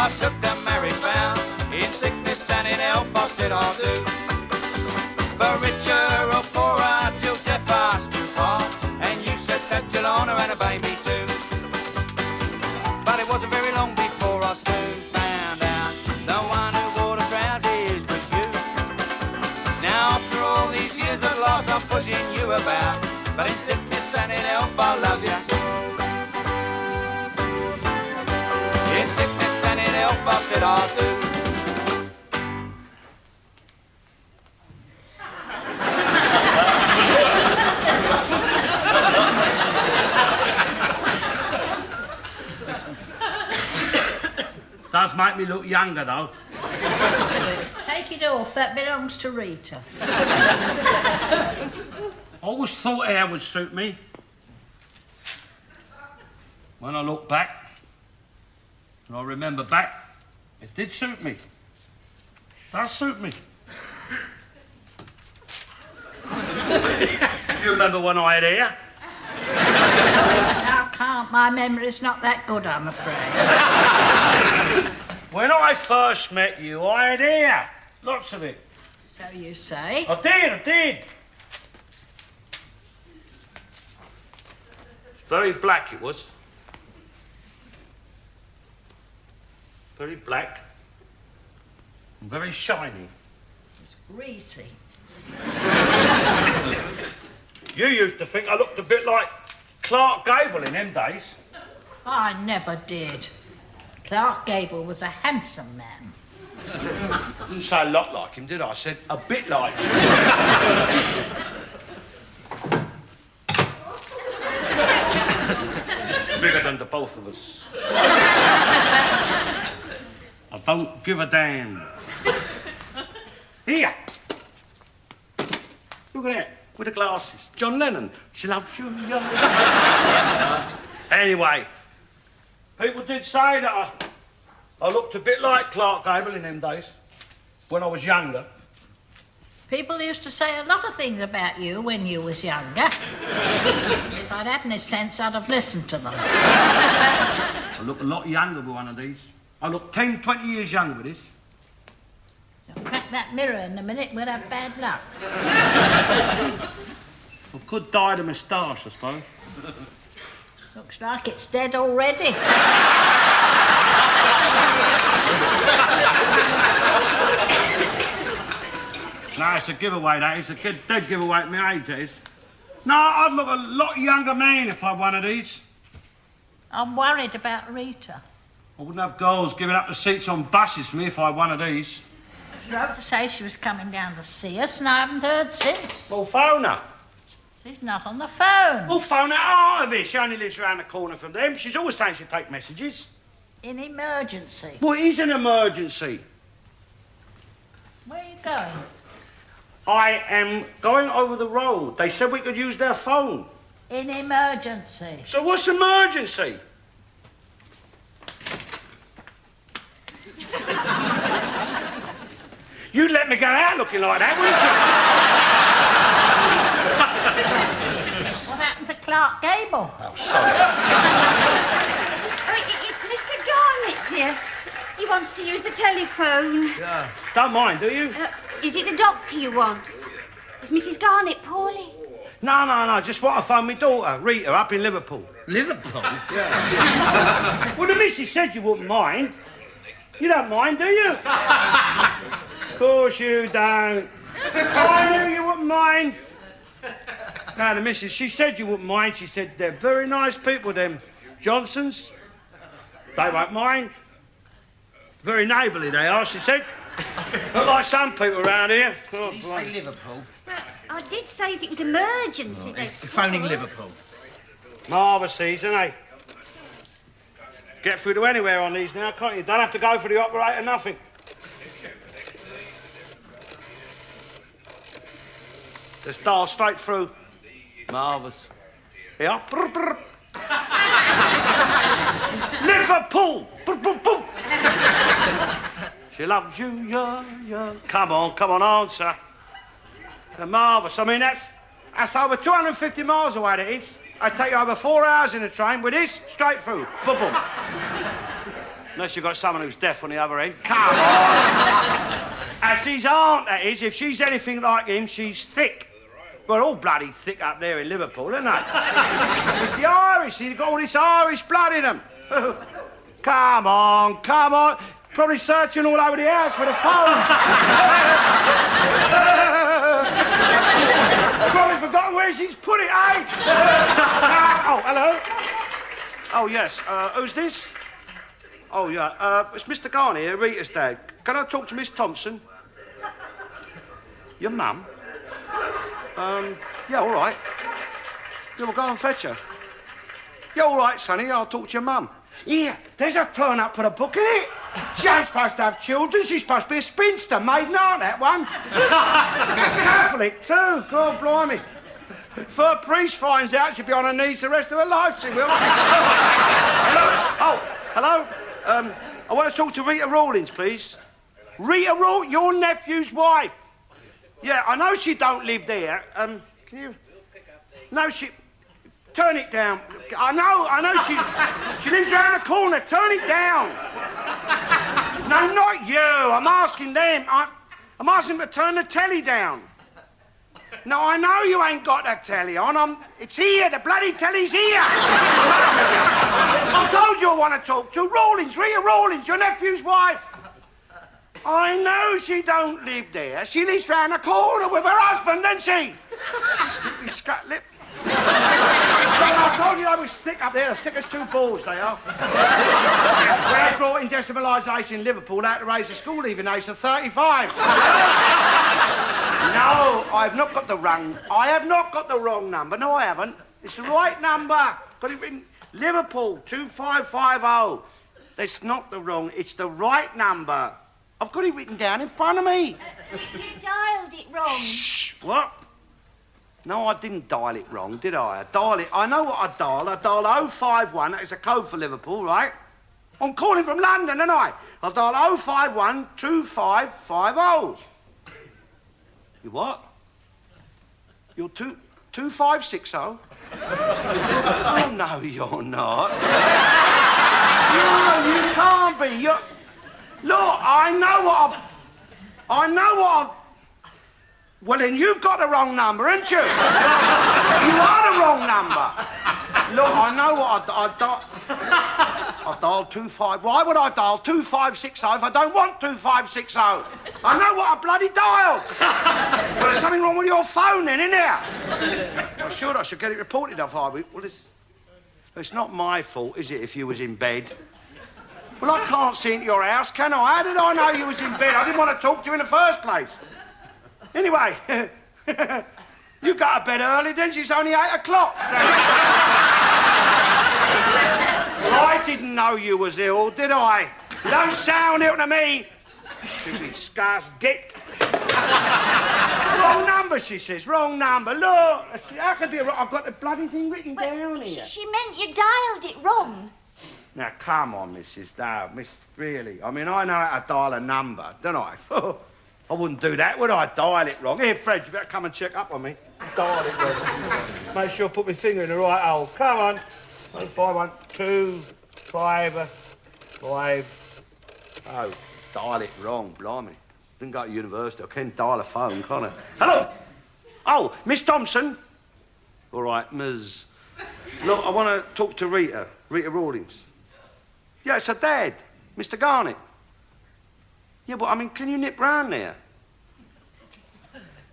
I took the marriage vow. In sickness and in health I said I'll do. For richer or poorer, till death us do part. And you said that you'll honour and obey me too. But it wasn't very long before I soon found out the one who wore the trousers was you. Now after all these years at last I'm pushing you about. But in sickness and in health I love you. In sickness and in health I said I'll do. Does make me look younger, though. Take it off. That belongs to Rita. I always thought hair would suit me. When I look back, and I remember back, it did suit me. It does suit me. You remember when I had hair? I can't. My memory's not that good, I'm afraid. When I first met you, I had hair. Lots of it. So you say? I did. Very black it was. Very black. And very shiny. It's greasy. You used to think I looked a bit like Clark Gable in them days. I never did. Clark Gable was a handsome man. I didn't say a lot like him, did I? I said a bit like him. Bigger than the both of us. I don't give a damn. Here. Look at that. With the glasses. John Lennon. She loves you, young. Anyway, people did say that I looked a bit like Clark Gable in them days, when I was younger. People used to say a lot of things about you when you was younger. If I'd had any sense, I'd have listened to them. I look a lot younger with one of these. I look 10, 20 years younger with this. You'll crack that mirror in a minute, we'll have bad luck. I could dye the moustache, I suppose. Looks like it's dead already. No, it's a giveaway, that is. It's a dead giveaway at my age, that is. No, I'd look a lot younger man if I had one of these. I'm worried about Rita. I wouldn't have girls giving up the seats on buses for me if I had one of these. She wrote to say she was coming down to see us, and I haven't heard since. Well, phone her. She's not on the phone. Well, phone her out of it. She only lives round the corner from them. She's always saying she'll take messages. In emergency. Well, it is an emergency. Where are you going? I am going over the road. They said we could use their phone. In emergency. So what's emergency? You'd let me go out looking like that, wouldn't you? What happened to Clark Gable? Oh, sorry. Oh, it's Mr. Garnett, dear. He wants to use the telephone. Yeah. Don't mind, do you? Is it the doctor you want? Is Mrs. Garnett poorly? No. Just what I phoned my daughter, Rita, up in Liverpool. Liverpool? Yeah. Well, the missus said you wouldn't mind. You don't mind, do you? Of course you don't. I knew you wouldn't mind. No, the missus, she said you wouldn't mind. She said they're very nice people, them Johnsons. They won't mind. Very neighbourly they are, she said. Not like some people around here. Oh, Did you say Liverpool? I did say if it was emergency. He's phoning Liverpool. Marvellous these, isn't they? Get through to anywhere on these now, can't you? Don't have to go for the operator, nothing. Just dial straight through. Marvellous. Yeah. Brr, brr. Liverpool! Brr, brr, brr. She loves you, yeah. Come on, answer. They're marvellous. I mean, that's over 250 miles away, that is. I'd take you over 4 hours in a train with this, straight through. Boom, boom. Unless you've got someone who's deaf on the other end. Come on! That's his aunt, that is. If she's anything like him, she's thick. Well, all bloody thick up there in Liverpool, isn't it? It's the Irish. They've got all this Irish blood in them. Come on, come on. Probably searching all over the house for the phone. Probably forgotten where she's put it, eh? Oh, hello. Oh, yes. Who's this? Oh, yeah. It's Mr. Garney here, Rita's dad. Can I talk to Miss Thompson? Your mum? Yeah, all right. Yeah, we'll go and fetch her. Yeah, all right, sonny. I'll talk to your mum. Yeah, there's a turn up for the book, isn't it? She ain't supposed to have children. She's supposed to be a spinster. Maiden aunt, that one. Catholic, too. God blimey. If her priest finds out, she'll be on her knees the rest of her life, she will. Hello? Oh, hello? I want to talk to Rita Rawlins, please. Rita Rawlins, your nephew's wife. Yeah, I know she don't live there. Can you... No, she... Turn it down. I know she lives round the corner. Turn it down. No, not you. I'm asking them. I'm asking them to turn the telly down. No, I know you ain't got that telly on. It's here. The bloody telly's here. I told you I want to talk to Rawlins, Rita Rawlins, your nephew's wife. I know she don't live there. She lives round the corner with her husband, doesn't she? Stupid scut lip. I told you I was thick up there, as thick as two balls they are. When they brought in decimalisation in Liverpool, they had to raise the school leaving age to 35. No, I have not got the wrong number. No, I haven't. It's the right number. Got it written, Liverpool 2550. That's not the wrong, it's the right number. I've got it written down in front of me. You dialed it wrong. Shh, what? No, I didn't dial it wrong, did I? I know what I dial. I dial 051, that is a code for Liverpool, right? I'm calling from London, ain't I? I dial 051 2550. You what? You're 2560? Oh, no, you're not. No, you can't be. Look, I know what I've... Well, then you've got the wrong number, ain't you? You are the wrong number. Look, I know what I dialed 25... Why would I dial 2560 if I don't want 2560? I know what I bloody dialed. Well, there's something wrong with your phone then, isn't there? I should get it reported off Highway. Well, it's not my fault, is it, if you was in bed? Well, I can't see into your house, can I? How did I know you was in bed? I didn't want to talk to you in the first place. Anyway, you got to bed early, didn't you? It's only 8 o'clock. I didn't know you was ill, did I? You don't sound ill to me. Stupid scarce git. Wrong number, she says. Wrong number. Look, how could be wrong? I've got the bloody thing written down here. She meant you dialed it wrong. Now, come on, Mrs. Dow. Really. I mean, I know how to dial a number, don't I? I wouldn't do that, would I? Dial it wrong. Here, Fred, you better come and check up on me. Dial it wrong. Make sure I put my finger in the right hole. Come on. 051 2550. Dial it wrong, blimey. Didn't go to university. I can't dial a phone, can't I? Hello? Oh, Miss Thompson. All right, Ms. Look, I want to talk to Rita Rawlins. Yeah, it's her dad, Mr. Garnett. Yeah, but, I mean, can you nip round there?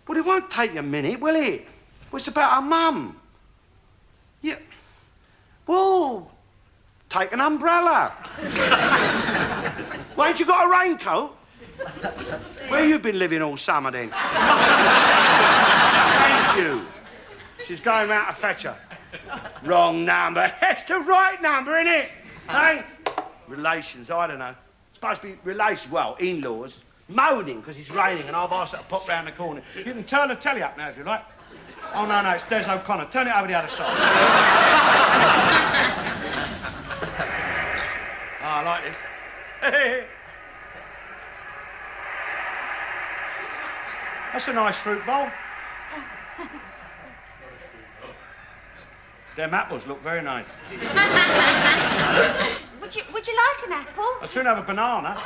Well, it won't take you a minute, will it? Well, it's about our mum. Yeah. Well, take an umbrella. Well, ain't you got a raincoat? Where you been living all summer, then? Thank you. She's going round to fetch her. Wrong number. That's the right number, isn't it? Hey? Relations, I don't know. Supposed to be relations, well, in-laws, moaning because it's raining and I've asked her to pop round the corner. You can turn the telly up now if you like. Oh, no, it's Des O'Connor. Turn it over the other side. Oh, I like this. That's a nice fruit bowl. Them apples look very nice. Would Would you like an apple? I'd soon have a banana.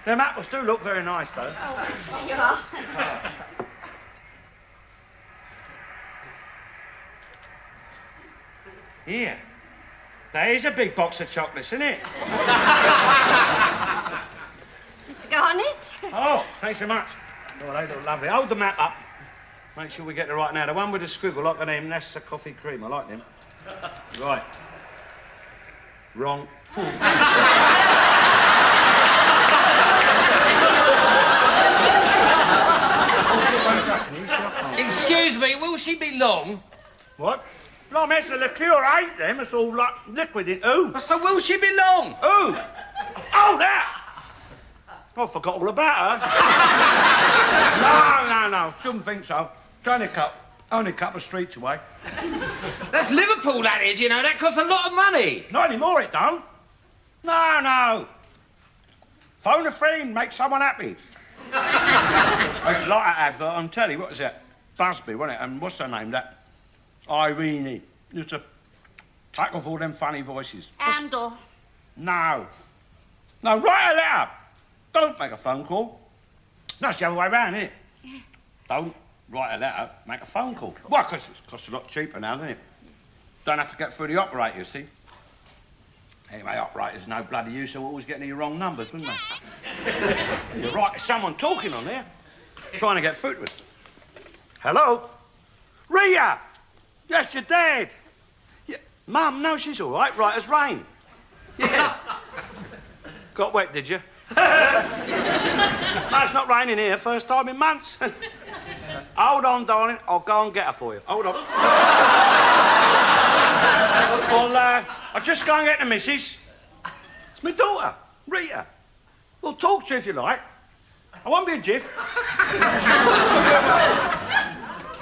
Them apples do look very nice, though. Oh, there you are. Here. There is a big box of chocolates, isn't it? Mr. Garnett? Oh, thanks so much. Oh, they look lovely. Hold the map up. Make sure we get the right now. The one with the squiggle, like them, that's the coffee cream. I like them. Right. Wrong. Excuse me, will she be long? What? No, that's the liqueur, I ain't them. It's all like liquid in. Ooh. So will she be long? Ooh. Oh, that. Oh, I forgot all about her. No. Shouldn't think so. It's only a couple of streets away. That's Liverpool, that is, you know. That costs a lot of money. Not anymore, it don't. No. Phone a friend, make someone happy. I used to like that advert on telly. What was that? Busby, wasn't it? And what's her name? That Irene. Used to take off all them funny voices. Andal. No, write a letter. Don't make a phone call. No, it's the other way round, isn't it? Yeah. Don't write a letter, make a phone call. Well, because it costs a lot cheaper now, doesn't it? Don't have to get through the operator, you see. Anyway, operators no bloody use, so we're always getting the wrong numbers, wouldn't they? You're right, there's someone talking on there. Trying to get through to us. Hello? Rhea! Yes, you're dead. Yeah. Mum, no, she's all right as rain. Yeah. Got wet, did you? No, it's not raining here, first time in months. Hold on, darling, I'll go and get her for you. Hold on. Well, I'll just go and get the missus. It's my daughter, Rita. We'll talk to you if you like. I won't be a jiff.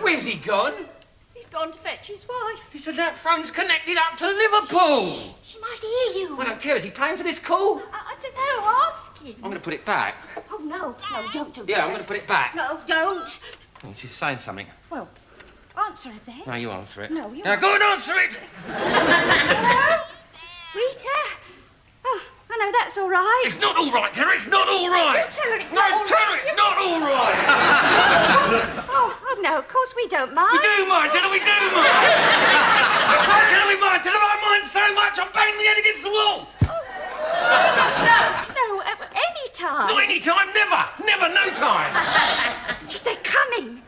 Where's he gone? He's gone to fetch his wife. He said that phone's connected up to Liverpool. She might hear you. I don't care. Is he paying for this call? I don't know. Ask him. I'm going to put it back. Oh, no, don't do that. Yeah, I'm going to put it back. No, don't. Oh, she's saying something. Well, answer it then. No, you answer it. No, you Now go and answer it. Hello? Rita? Oh, I know that's all right. It's not all right, Terry. It's not all right. Don't tell her it's no, not all tell her right. it's not all right. Oh, no, of course we don't mind. We do mind. Tell her we do mind. Don't tell her we mind. Tell her I mind so much I'm banging my head against the wall. No, any time. Not any time. Never. Never. No time. They're coming.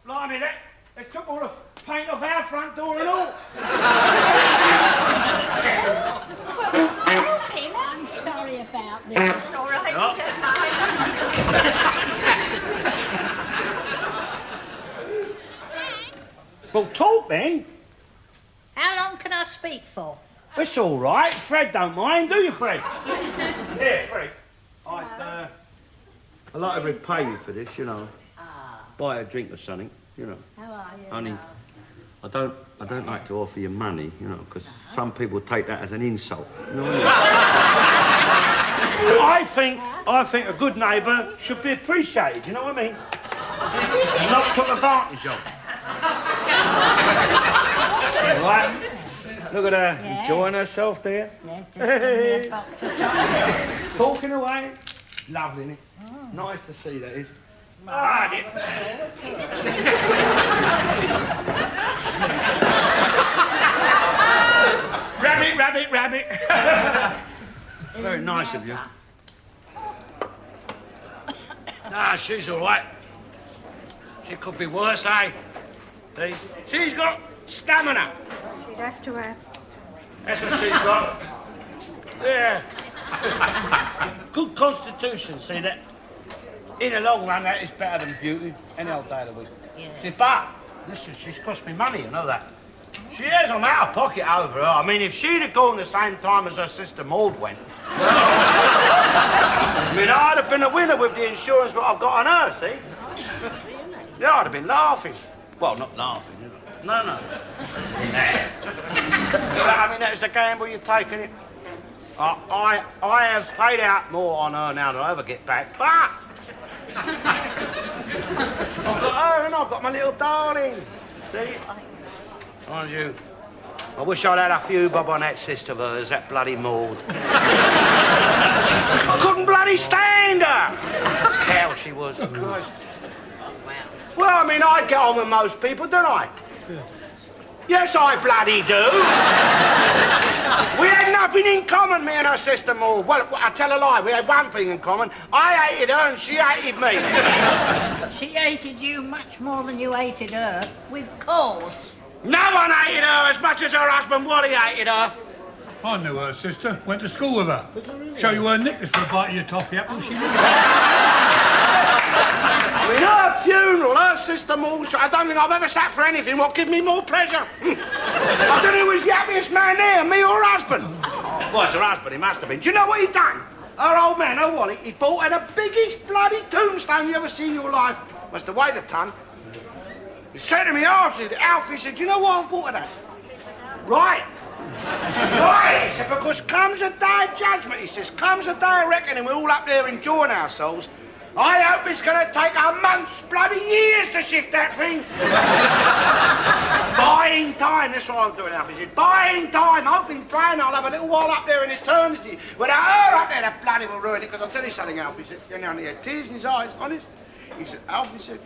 Blimey, let's took all the paint off our front door and all. Help him. I'm sorry about this. It's all right, we don't mind. Well, talk then. How long can I speak for? It's all right. Fred don't mind, do you, Fred? Here, Fred. I'd like to repay you for this, you know. Buy a drink or something, you know. How are you? Only, I don't like to offer you money, you know, because some people take that as an insult. You know what I mean? I think a good neighbour should be appreciated. You know what I mean? Not took advantage of. Right. Look at her enjoying herself there. Yeah, just give me a box of chocolates. Talking away. Lovely, isn't it? Nice to see, that is. Rabbit. Very nice of you. Nah, she's all right. She could be worse, eh? See? She's got stamina. She'd have to have. That's what she's got. Yeah. Good constitution, see that? In the long run, that is better than beauty any old day of the week. Yeah. See, but, listen, she's cost me money, you know that. She is, I'm out of pocket over her. I mean, if she'd have gone the same time as her sister Maud went, I mean, I'd have been a winner with the insurance what I've got on her, see? Yeah, I'd have been laughing. Well, not laughing, you know. No. I mean, that's the gamble you've taken it. I have paid out more on her now than I ever get back, but I've got her and I've got my little darling. See? Mind you, I wish I'd had a few bob on that sister of hers, that bloody Maud. I couldn't bloody stand her. Cow she was. Christ. Well, I mean, I get on with most people, don't I? Yeah. Yes, I bloody do. We had nothing in common, me and her sister Maud. Well, I tell a lie, we had one thing in common. I hated her and she hated me. She hated you much more than you hated her, with cause. No one hated her as much as her husband Wally hated her. I knew her sister. Went to school with her. Show you her knickers for a bite of your toffee apple. She was. I mean, her funeral, her sister Maud, I don't think I've ever sat for anything what give me more pleasure. I don't know who was the happiest man there, me or her husband. Was her husband, he must have been. Do you know what he done? Her old man, her Wally, he bought her the biggest bloody tombstone you ever seen in your life. Must have weighed a ton. He said to me after, Alfie said, do you know why I've bought her that? Right. Right, he said, because comes a day of judgment, he says, comes a day of reckoning, we're all up there enjoying ourselves. I hope it's going to take a month's bloody years to shift that thing. Buying time, that's what I'm doing, Alfie said. Buying time, hoping, praying I'll have a little while up there in eternity. Without her up there, the bloody will ruin it, because I'll tell you something, Alfie said, and he had tears in his eyes, honest. He said, Alfie said,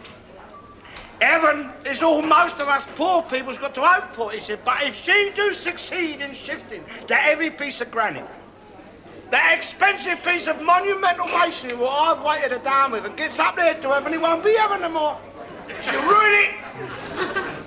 heaven is all most of us poor people's got to hope for, he said, but if she do succeed in shifting that heavy piece of granite, that expensive piece of monumental masonry what I've weighted her down with and gets up there to heaven, it won't be heaven no more. She'll ruin it.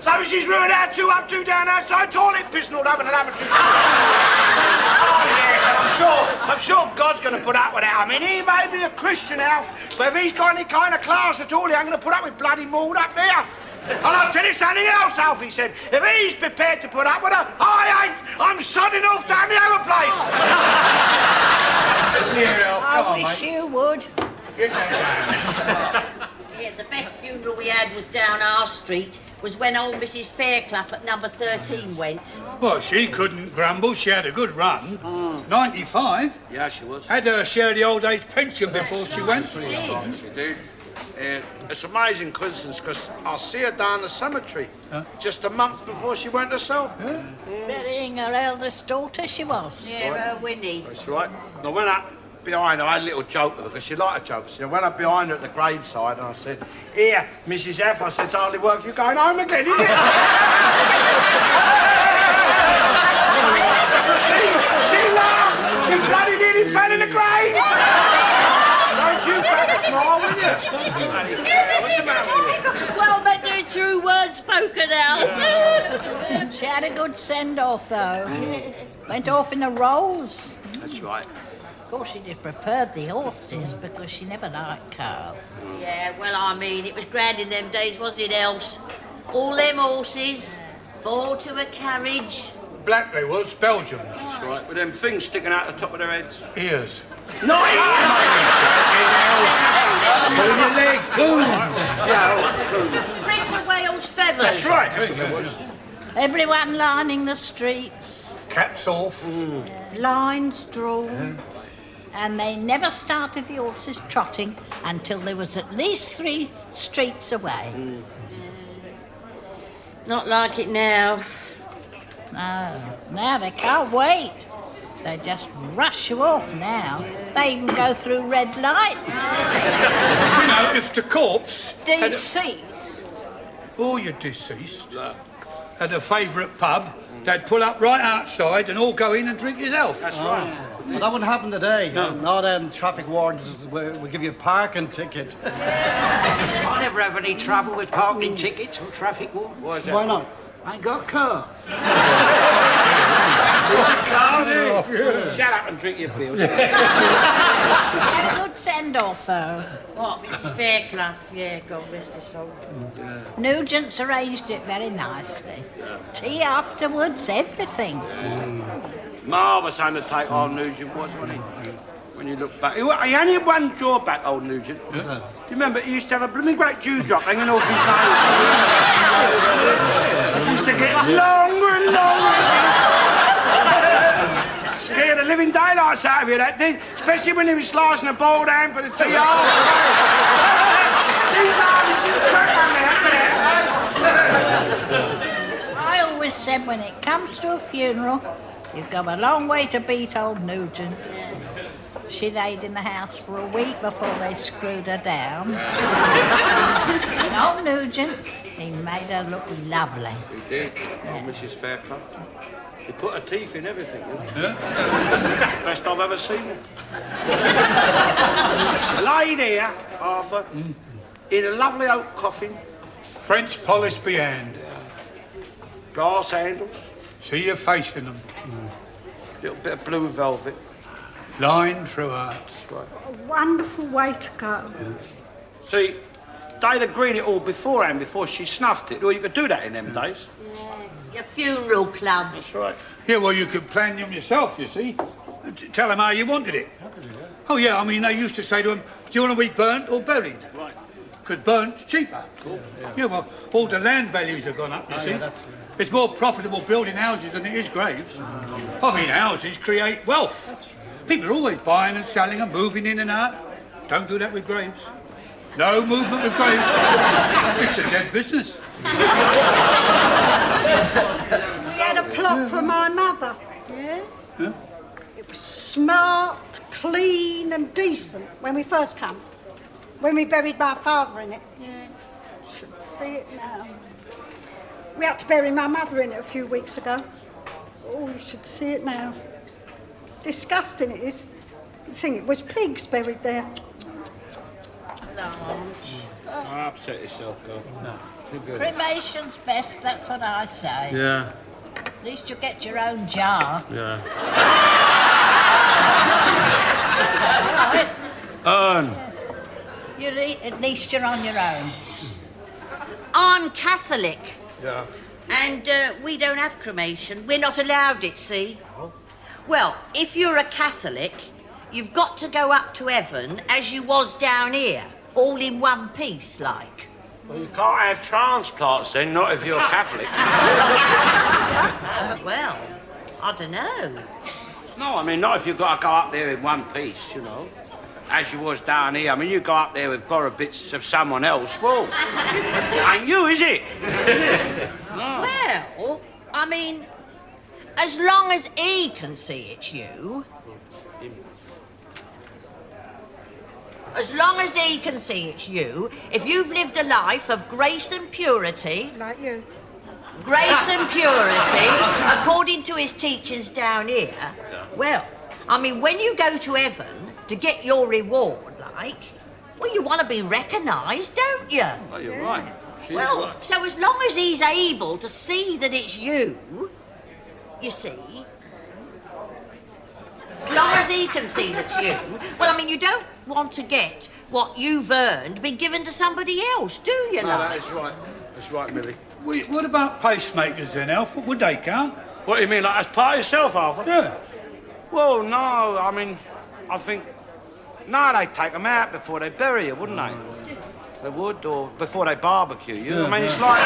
So she's ruined our 2 up, 2 down outside toilet pissing all over the lavatory. Oh, yes, and I'm sure God's going to put up with that. I mean, he may be a Christian, Alf, but if he's got any kind of class at all, he ain't going to put up with bloody Maud up there. And I'll tell you something else, Alf, he said. If he's prepared to put up with her, I ain't. I'm sodding off down the other place. I wish you would. Yeah, the best funeral we had was down our street. Was when old Mrs. Fairclough at number 13 went. Well, she couldn't grumble. She had a good run. 95. Yeah, she was. Had her share of the old age pension before she went. She did. It's amazing coincidence because I'll see her down the cemetery just a month before she went herself. Burying her eldest daughter, she was. Yeah, Winnie. That's right. And I went up behind her, I had a little joke with her because she liked a joke. So I went up behind her at the graveside and I said, here, Mrs. F, I said, it's hardly worth you going home again, is it? she laughed. She bloody nearly fell in the grave. Don't you crack a smile, will you? What's the matter with you? Well, but they're true words spoken out. She had a good send-off, though. Went off in a rose. That's right. Of course, she did prefer the horses because she never liked cars. Yeah, well, I mean, it was grand in them days, wasn't it, else? All them horses, 4 to a carriage. Black they was, Belgians. That's right. With them things sticking out the top of their heads. Ears. Not ears! On your leg, plume. Prince of Wales feathers. That's right. Everyone lining the streets, Caps off. lines drawn, and they never started the horses trotting until there was at least 3 streets away. Not like it now. No, now they can't wait. They just rush you off now. They even go through red lights. You know, if the corpse Deceased. or your deceased had a favourite pub, they'd pull up right outside and all go in and drink his health. That's right. Well, that wouldn't happen today. Now them traffic wardens will give you a parking ticket. I never have any trouble with parking tickets from traffic wardens. Why is that? Why not? I ain't got a car. Shut up and drink your pills. She had a good send-off, though. What, Mrs. Fairclough? Yeah, God rest her soul. Nugent's arranged it very nicely. Tea afterwards, everything. Marvellous undertake old Nugent was, wasn't he? When you look back. He only had one drawback, old Nugent. Do you remember, he used to have a blooming great dewdrop hanging off his nose. It used to get longer and longer. Scared the living daylights out of you, that did. Especially when he was slicing a boiled ham for the tea after. She's crack on the hand. then when it comes to a funeral, you go a long way to beat old Nugent. She laid in the house for a week before they screwed her down. And old Nugent, he made her look lovely. He did. Oh, Mrs. Fairclough. He put her teeth in everything, you know. Yeah? Best I've ever seen her. Laid here, Arthur, in a lovely oak coffin, French polished behind. brass handles, See your face in them. little bit of blue velvet. Line through hearts. That's right. A wonderful way to go. See, they'd agreed it all beforehand, before she snuffed it. Well, you could do that in them days. Your funeral club. That's right. Yeah, well, you could plan them yourself, you see. Tell them how you wanted it. Oh, yeah, I mean, they used to say to them, do you want to be burnt or buried? Right. Because burnt's cheaper. Yeah, well, all the land values have gone up, you see. It's more profitable building houses than it is graves. I mean, houses create wealth. People are always buying and selling and moving in and out. Don't do that with graves. No movement with graves. It's a dead business. We had a plot for my mother. Yeah? Huh? It was smart, clean and decent when we first come. When we buried my father in it. Yeah. Should see it now. We had to bury my mother in it a few weeks ago. Oh, you should see it now. Disgusting it is. You think it was pigs buried there. Don't upset yourself, girl. No. Too good. Cremation's best, that's what I say. Yeah. At least you'll get your own jar. Yeah. All right. At least you're on your own. I'm Catholic. Yeah. And we don't have cremation. We're not allowed it, see? Well, if you're a Catholic, you've got to go up to heaven as you was down here, all in one piece, like. Well, you can't have transplants then, not if you're Catholic. Well, I don't know. No, I mean, not if you've got to go up there in one piece, you know. As you was down here. I mean, you go up there with borrowed bits of someone else. Well, ain't you, is it? No. Well, I mean, as long as he can see it's you. As long as he can see it's you, if you've lived a life of grace and purity, Like you. grace and purity, according to his teachings down here, well, I mean, when you go to heaven to get your reward, like, well, you want to be recognised, don't you? Oh, you're right. She's Well, right. so as long as he's able to see that it's you, you see, as long as he can see that it's you, well, I mean, you don't want to get what you've earned be given to somebody else, do you, No, like? that is right. That's right, Millie. What about pacemakers then, Alf? Would they count? What do you mean, like as part of yourself, Arthur? Yeah. Well, no, I mean, I think... No, they'd take them out before they bury you, wouldn't they? They would, or before they barbecue you. Yeah, I mean, it's like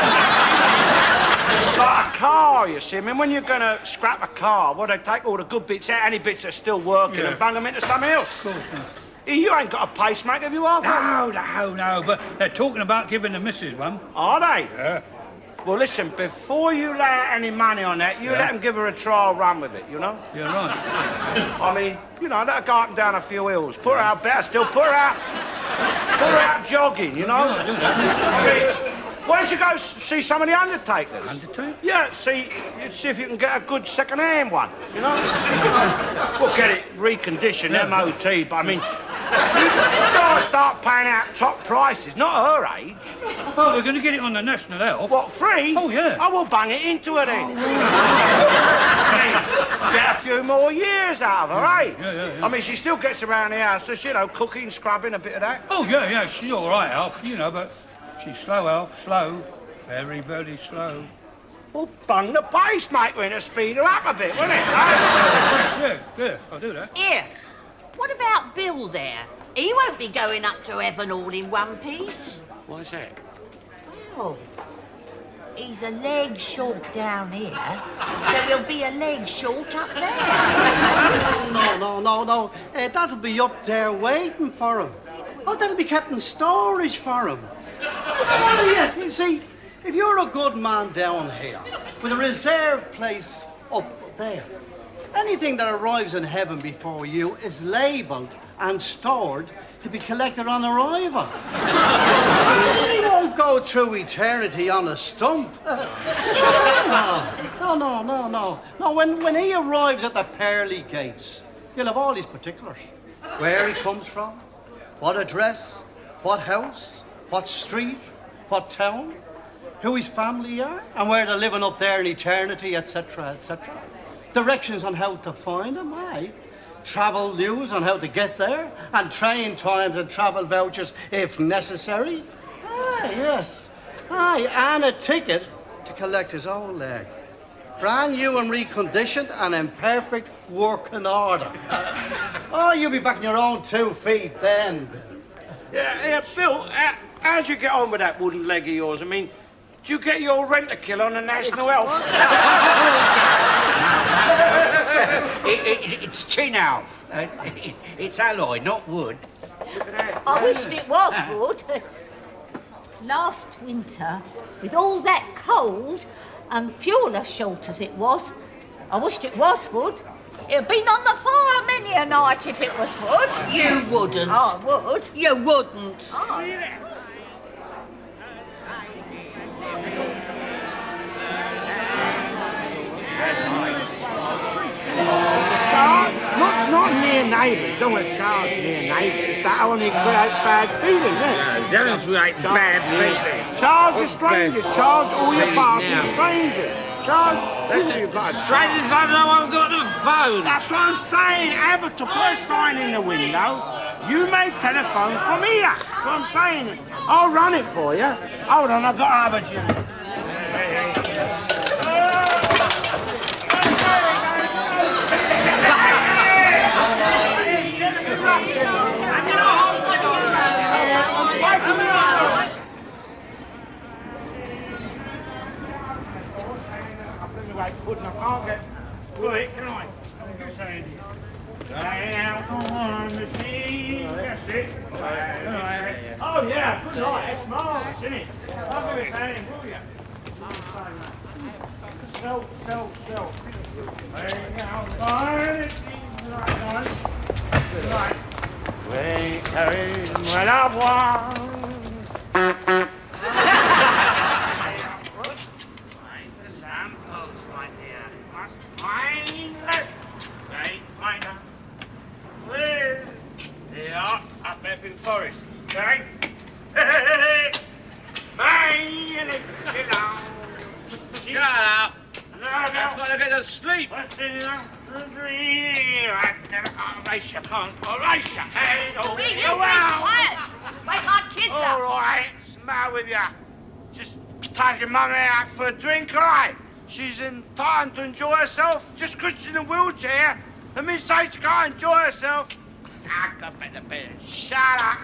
a car, you see. I mean, when you're going to scrap a car, well, they take all the good bits out, any bits that are still working, Yeah. and bung them into something else. Of course. You ain't got a pacemaker, have you, Arthur? No. But they're talking about giving the missus one. Are they? Yeah. Well, listen, before you lay out any money on that, you Yeah. let them give her a trial run with it, you know? You're right. I mean, you know, let her go up and down a few hills. Put her out better still. Put her out jogging, you know? Yeah, I do that. I mean, why don't you go see some of the undertakers? Undertaker? Yeah, see if you can get a good second-hand one, you know? We'll get it reconditioned, Yeah. MOT, but I mean, you gotta start paying out top prices, not at her age. Oh, we're going to get it on the National Health. What, free? Oh, yeah. I will bang it into her then. Hey, get a few more years out of her, eh? Yeah. I mean, she still gets around the house, does she, you know, cooking, scrubbing, a bit of that. Oh, yeah, she's all right, Alf, you know, but she's slow, Alf, slow. Very, very slow. Well, bung the pacemaker in to speed her up a bit, wouldn't it? Yeah, I'll do that. Here, what about Bill there? He won't be going up to heaven all in one piece. Why's that? Oh, he's a leg short down here, so he'll be a leg short up there. No. That'll be up there waiting for him. Oh, that'll be kept in storage for him. Oh, yes, you see, if you're a good man down here, with a reserved place up there. Anything that arrives in heaven before you is labelled and stored to be collected on arrival. You won't go through eternity on a stump. No, when he arrives at the pearly gates, he'll have all these particulars. Where he comes from, what address, what house, what street, what town, who his family are, and where they're living up there in eternity, etc., etc. Directions on how to find him, aye. Travel news on how to get there, and train times and travel vouchers if necessary. Aye, yes. Aye, and a ticket to collect his own leg. Brand new and reconditioned and in perfect working order. Oh, you'll be back on your own 2 feet then. Yeah, Bill, how'd you get on with that wooden leg of yours? I mean, do you get your rent-a-kill on the National Health? It's tin alf. It's alloy, not wood. I wished it was wood. Last winter, with all that cold and fuel short as it was, I wished it was wood. It'd been on the fire many a night if it was wood. You wouldn't. I would. You wouldn't. Oh. Charles, not near neighbours. Don't want Charles near neighbours. That only creates bad feeling, yeah? It doesn't create bad feeling. Charles are strangers. Charles, all your parties strangers. Charles, this is your party. Strangers, I know I've got the phone. That's what I'm saying. Abbott, put a sign in the window. You make telephone from here. That's what I'm saying. I'll run it for you. Hold on, I've got to have a Jimmy. I can't get through it, can I? Oh, yeah, good night. It's marvellous, isn't it? I'll give it a hand, will you? Sell. Right. When I've won. They are up in Forest, okay? Shut up! I've got to get to sleep. Erase your can't. Erase your head. Will you be quiet? Wake my kids up. All right, what's the matter with you? Just taking Mummy out for a drink, all right? She's entitled to enjoy herself just because she's in a wheelchair. Let me say she can't enjoy herself. I got better. Shut up.